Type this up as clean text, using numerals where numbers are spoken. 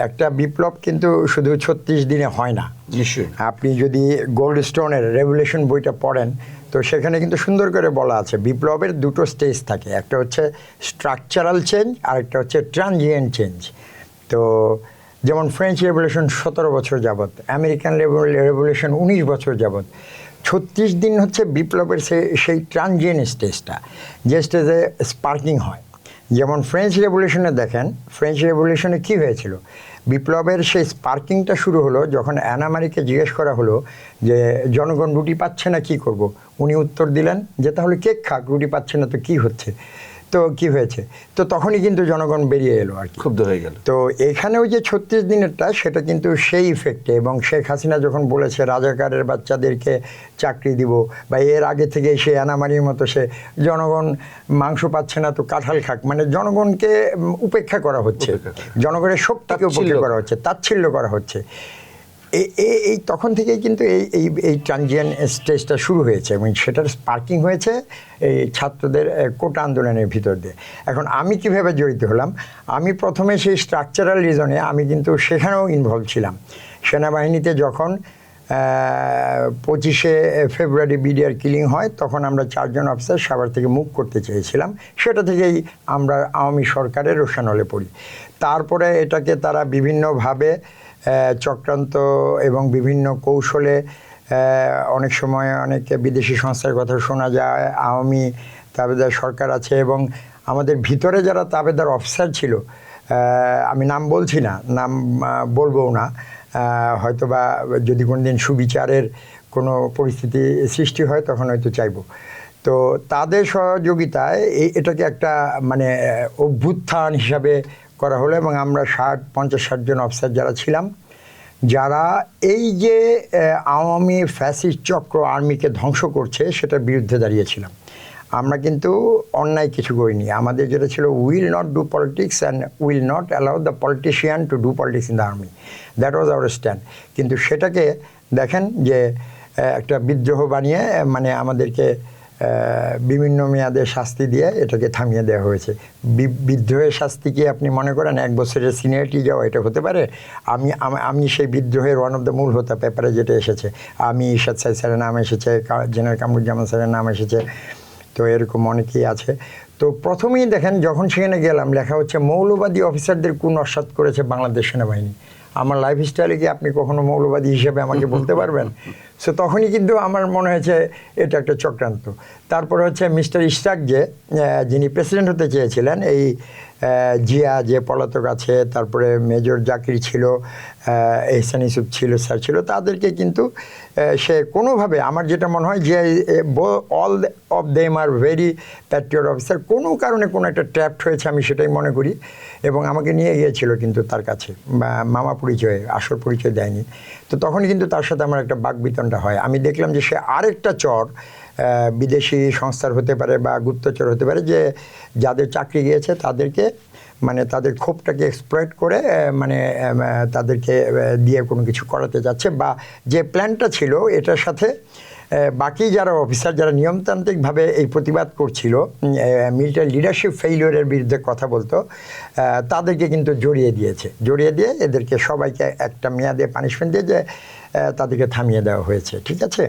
একটা বিপ্লব কিন্তু শুধু 36 দিনে হয় না। নিশ্চয়ই। আপনি যদি গোল্ড স্টোনের রেভলিউশন বইটা পড়েন তো সেখানে কিন্তু সুন্দর করে বলা আছে বিপ্লবের দুটো স্টেজ থাকে, একটা হচ্ছে স্ট্রাকচারাল চেঞ্জ আর একটা হচ্ছে ট্রানজিয়েন্ট চেঞ্জ। তো যেমন ফ্রেঞ্চ রেভলিউশন 17 বছর যাবত, আমেরিকান রেভলিউশন 19 বছর যাবত। 36 দিন হচ্ছে বিপ্লবের সেই ট্রানজিয়েন্ট স্টেজটা, যে স্টেজে স্পার্কিং হয়। যেমন ফ্রেঞ্চ রেভলিউশনে দেখেন, ফ্রেঞ্চ রেভলিউশনে কী হয়েছিল, বিপ্লবের সেই স্পার্কিংটা শুরু হলো যখন অ্যানা মারিকে জিজ্ঞেস করা হলো যে জনগণ রুটি পাচ্ছে না, কি করব। উনি উত্তর দিলেন যে তাহলে কেক খাক, রুটি পাচ্ছে না তো কি হচ্ছে, তো কি হয়েছে। তো তখনই কিন্তু জনগণ বেরিয়ে এলো আর কি, ক্ষুব্ধ হয়ে গেল। তো এখানেও যে 36 দিনেরটা সেটা কিন্তু সেই ইফেক্টে। এবং শেখ হাসিনা যখন বলেছে রাজাকারের বাচ্চাদেরকে চাকরি দিব, বা এর আগে থেকে সে আনামারির মতো সে জনগণ মাংস পাচ্ছে না তো কাঁঠাল খাক, মানে জনগণকে উপেক্ষা করা হচ্ছে, জনগণের শক্তিকে উপেক্ষা করা হচ্ছে, তাচ্ছিল্য করা হচ্ছে। এই তখন থেকেই কিন্তু এই ট্রানজিয়েন্ট স্টেজটা শুরু হয়েছে এবং সেটার স্পার্কিং হয়েছে এই ছাত্রদের কোটা আন্দোলনের ভিতর দিয়ে। এখন আমি কিভাবে জড়িত হলাম, আমি প্রথমে সেই স্ট্রাকচারাল রিজনে আমি কিন্তু সেখানেও ইনভলভ ছিলাম। সেনাবাহিনীতে যখন 25শে ফেব্রুয়ারি বিডিআর কিলিং হয় তখন আমরা 4 জন অফিসার সাভার থেকে মুভ করতে চেয়েছিলাম, সেটা থেকেই আমরা আওয়ামী সরকারের রোষানলে পড়ি। তারপরে এটাকে তারা বিভিন্নভাবে চক্রান্ত এবং বিভিন্ন কৌশলে, অনেক সময় অনেক বিদেশি সংস্থার কথা শোনা যায়, আওয়ামী তাবেদার সরকার আছে এবং আমাদের ভিতরে যারা তাবেদার অফিসার ছিল, আমি নাম বলছি না, নাম বলবও না, হয়তো বা যদি কোনো দিন সুবিচারের কোনো পরিস্থিতি সৃষ্টি হয় তখন হয়তো চাইব। তো তাদের সহযোগিতায় এটাকে একটা মানে অভ্যুত্থান হিসাবে করা হলো এবং আমরা 50-60 জন অফিসার যারা ছিলাম, যারা এই যে আওয়ামী ফ্যাসিস্ট চক্র আর্মিকে ধ্বংস করছে সেটার বিরুদ্ধে দাঁড়িয়েছিলাম। আমরা কিন্তু অন্যায় কিছু করিনি। আমাদের যেটা ছিল, will not do politics and will not allow the politician to do politics in the army, that was our stand. কিন্তু সেটাকে দেখেন যে একটা বিদ্রোহ বানিয়ে মানে আমাদেরকে বিভিন্ন মেয়াদে শাস্তি দিয়ে এটাকে থামিয়ে দেওয়া হয়েছে। বিদ্রোহের শাস্তি কি আপনি মনে করেন 1 বছরের সিনিয়রিটি যাওয়া এটা হতে পারে? আমি সেই বিদ্রোহের ওয়ান অফ দ্য মূল হোতা পেপারে যেটা এসেছে, আমি ইরশাদ সাহেব স্যারের নাম এসেছে, জেনারেল কামরুজ্জামান স্যারের নাম এসেছে, তো এরকম অনেকেই আছে। তো প্রথমেই দেখেন যখন সেখানে গেলাম লেখা হচ্ছে মৌলবাদী অফিসারদের কোন নস্যাৎ করেছে বাংলাদেশ সেনাবাহিনী। আমার লাইফস্টাইলে কি আপনি কখনো মৌলবাদী হিসেবে আমাকে বলতে পারবেন? সো তখনই কিন্তু আমার মনে হয়েছে এটা একটা চক্রান্ত। তারপরে হচ্ছে মিস্টার ইশরাক যিনি প্রেসিডেন্ট হতে চেয়েছিলেন, এই জিয়া যে পলাতক আছে, তারপরে মেজর জাকির ছিল, এহসান ইউসুফ ছিল, স্যার ছিল, তাদেরকে কিন্তু সে কোনোভাবে, আমার যেটা মনে হয় যে all of them are very Patriot officer, কোনো কারণে কোনো একটা ট্র্যাপড হয়েছে আমি সেটাই মনে করি। এবং আমাকে নিয়ে গিয়েছিল কিন্তু তার কাছে, মামা পরিচয়ে, আসল পরিচয় দেয়নি। তো তখনই কিন্তু তার সাথে আমার একটা বাকবিতণ্ডা হয়। আমি দেখলাম যে সে আরেকটা চর, বিদেশি সংস্থার হতে পারে বা গুপ্তচর হতে পারে, যে যাদের চাকরি গিয়েছে তাদেরকে মানে তাদের ক্ষোভটাকে এক্সপ্লয়েট করে মানে তাদেরকে দিয়ে কোনো কিছু করাতে যাচ্ছে, বা যে প্ল্যানটা ছিল এটার সাথে বাকি যারা অফিসার যারা নিয়মতান্ত্রিকভাবে এই প্রতিবাদ করছিল, মিলিটারি লিডারশিপ ফেইলিওরের বিরুদ্ধে কথা বলতো, তাদেরকে কিন্তু জড়িয়ে দিয়ে এদেরকে সবাইকে একটা মেয়াদে পানিশমেন্ট দিয়ে যে তাদেরকে থামিয়ে দেওয়া হয়েছে। ঠিক আছে।